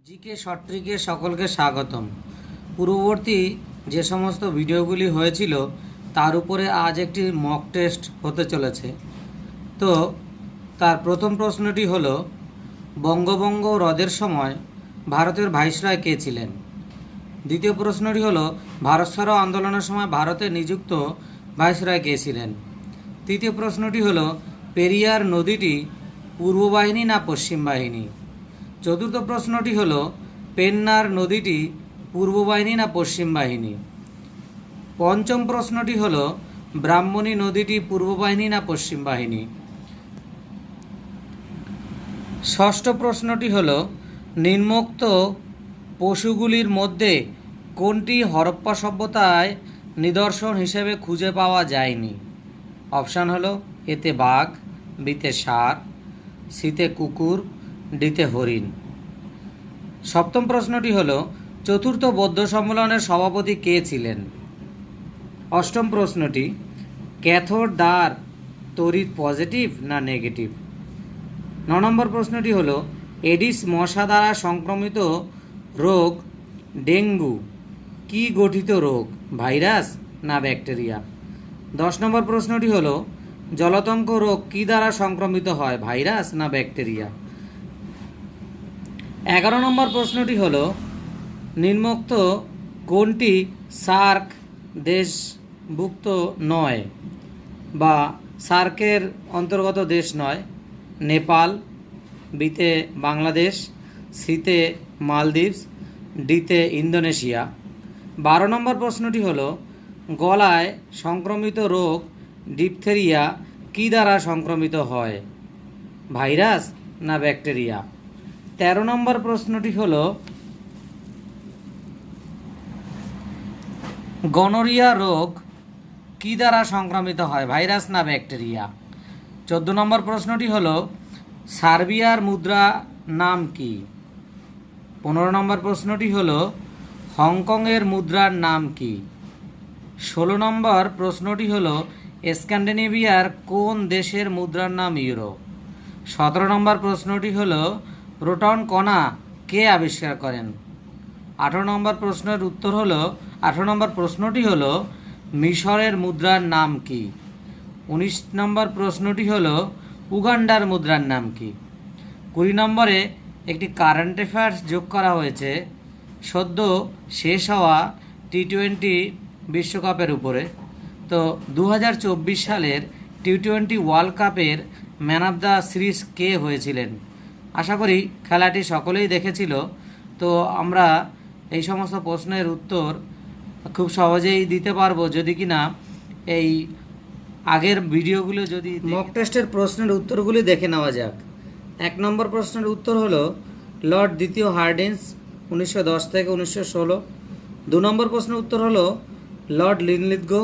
GK short ট্রিকে সকলকে স্বাগতম। পূর্ববর্তী যে সমস্ত ভিডিওগুলি হয়েছিল তার উপরে আজ একটি মক টেস্ট হতে চলেছে। তো তার প্রথম প্রশ্নটি হলো, বঙ্গভঙ্গ রদের সময় ভারতের ভাইসরয় কে ছিলেন? দ্বিতীয় প্রশ্নটি হলো, ভারত ছাড়ো আন্দোলনের সময় ভারতে নিযুক্ত ভাইসরয় কে ছিলেন? তৃতীয় প্রশ্নটি হলো, পেরিয়ার নদীটি পূর্ব বাহিনী না পশ্চিম বাহিনী? চতুর্থ প্রশ্নটি হলো, পেন্নার নদীটি পূর্ব বাহিনী না পশ্চিম বাহিনী? পঞ্চম প্রশ্নটি হলো, ব্রাহ্মণী নদীটি পূর্ব বাহিনী না পশ্চিম বাহিনী? ষষ্ঠ প্রশ্নটি হলো, নিম্নোক্ত পশুগুলির মধ্যে কোনটি হরপ্পা সভ্যতায় নিদর্শন হিসেবে খুঁজে পাওয়া যায়নি? অপশান হলো এতে বাঘ, বিতে ষাঁড়, সিতে কুকুর, ডিতে হরিণ। সপ্তম প্রশ্নটি হলো, চতুর্থ বৌদ্ধ সম্মেলনের সভাপতি কে ছিলেন? অষ্টম প্রশ্নটি, ক্যাথোড দ্বার তড়িৎ পজিটিভ না নেগেটিভ? 9 নম্বর প্রশ্নটি হলো, এডিস মশা দ্বারা সংক্রমিত রোগ ডেঙ্গু কি গঠিত রোগ, ভাইরাস না ব্যাকটেরিয়া? 10 নম্বর প্রশ্নটি হলো, জলাতঙ্ক রোগ কি দ্বারা সংক্রমিত হয়, ভাইরাস না ব্যাকটেরিয়া? 11 নম্বর প্রশ্নটি হলো, নিম্নোক্ত কোনটি সার্ক দেশভুক্ত নয় বা সার্কের অন্তর্গত দেশ নয়? নেপাল, বিতে বাংলাদেশ, সিতে মালদ্বীপস, ডিতে ইন্দোনেশিয়া। 12 নম্বর প্রশ্নটি হলো, গলায় সংক্রমিত রোগ ডিপথেরিয়া কি দ্বারা সংক্রমিত হয়, ভাইরাস না ব্যাকটেরিয়া? 13 নম্বর প্রশ্নটি হলো, গনোরিয়া রোগ কি দ্বারা সংক্রমিত হয়, ভাইরাস না ব্যাকটেরিয়া? 14 নম্বর প্রশ্নটি হলো, সার্বিয়ার মুদ্রা নাম কি? 15 নম্বর প্রশ্নটি হলো, হংকংয়ের মুদ্রার নাম কি? 16 নম্বর প্রশ্নটি হলো, স্ক্যান্ডিনেভিয়ার কোন দেশের মুদ্রার নাম ইউরো? 17 নম্বর প্রশ্নটি হলো, প্রোটন কণা কে আবিষ্কার করেন? 18 নম্বর প্রশ্নের উত্তর হলো, 18 নম্বর প্রশ্নটি হলো, মিশরের মুদ্রার নাম কি? 19 নম্বর প্রশ্নটি হলো, উগান্ডার মুদ্রার নাম কি? 20 নম্বরে একটি কারেন্ট অ্যাফেয়ার্স যোগ করা হয়েছে সদ্য শেষ হওয়া টি-20 বিশ্বকাপের উপরে। তো 2024 সালের টি-20 ওয়ার্ল্ড কাপের ম্যান অফ দ্য সিরিজ কে হয়েছিলেন? আশা করি খেলাটি সকলেই দেখেছিল। তো আমরা এই সমস্ত প্রশ্নের উত্তর খুব সহজেই দিতে পারবো যদি কিনা এই আগের ভিডিওগুলো যদি মক টেস্টের প্রশ্নের উত্তরগুলি দেখে নেওয়া যাক। 1 নম্বর প্রশ্নের উত্তর হলো, লর্ড দ্বিতীয় হার্ডিঞ্জ 1910 থেকে 1916। 2 নম্বর প্রশ্নের উত্তর হলো, লর্ড লিনলিথগো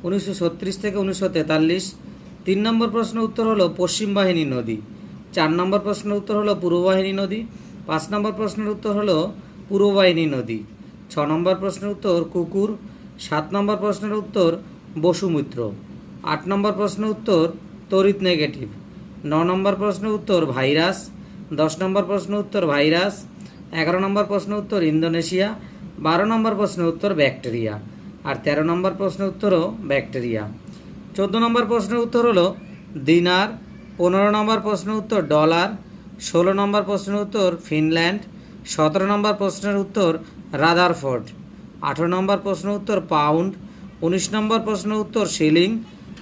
1936 থেকে 1943। 3 নম্বর প্রশ্নের উত্তর হলো, পশ্চিম বাহিনী নদী। 4 নম্বর প্রশ্নের উত্তর হলো, পূর্ব বাহিনী নদী। 5 নম্বর প্রশ্নের উত্তর হলো, পূর্ব বাহিনী নদী। 6 নম্বর প্রশ্নের উত্তর কুকুর। 7 নম্বর প্রশ্নের উত্তর বসুমিত্র। 8 নম্বর প্রশ্নের উত্তর তড়িৎ নেগেটিভ। 9 নম্বর প্রশ্নের উত্তর ভাইরাস। 10 নম্বর প্রশ্নের উত্তর ভাইরাস। 11 নম্বর প্রশ্নের উত্তর ইন্দোনেশিয়া। 12 নম্বর প্রশ্নের উত্তর ব্যাকটেরিয়া। আর 13 নম্বর প্রশ্নের উত্তরও ব্যাকটেরিয়া। 14 নম্বর প্রশ্নের উত্তর হলো দিনার। 15 নম্বর প্রশ্নের উত্তর ডলার। 16 নম্বর প্রশ্নের উত্তর ফিনল্যান্ড। 17 নম্বর প্রশ্নের উত্তর রাদারফোর্ড। 18 নম্বর প্রশ্নের উত্তর পাউন্ড। 19 নম্বর প্রশ্নের উত্তর শিলিং।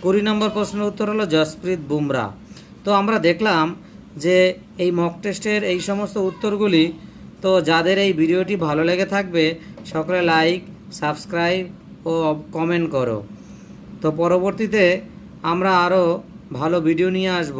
20 নম্বর প্রশ্নের উত্তর হলো জসপ্রীত বুমরা। তো আমরা দেখলাম যে এই মক টেস্টের এই সমস্ত উত্তরগুলি, তো যাদের এই ভিডিওটি ভালো লেগে থাকবে সকলে লাইক, সাবস্ক্রাইব ও কমেন্ট করো। তো পরবর্তীতে আমরা আরও ভালো ভিডিও নিয়ে আসব।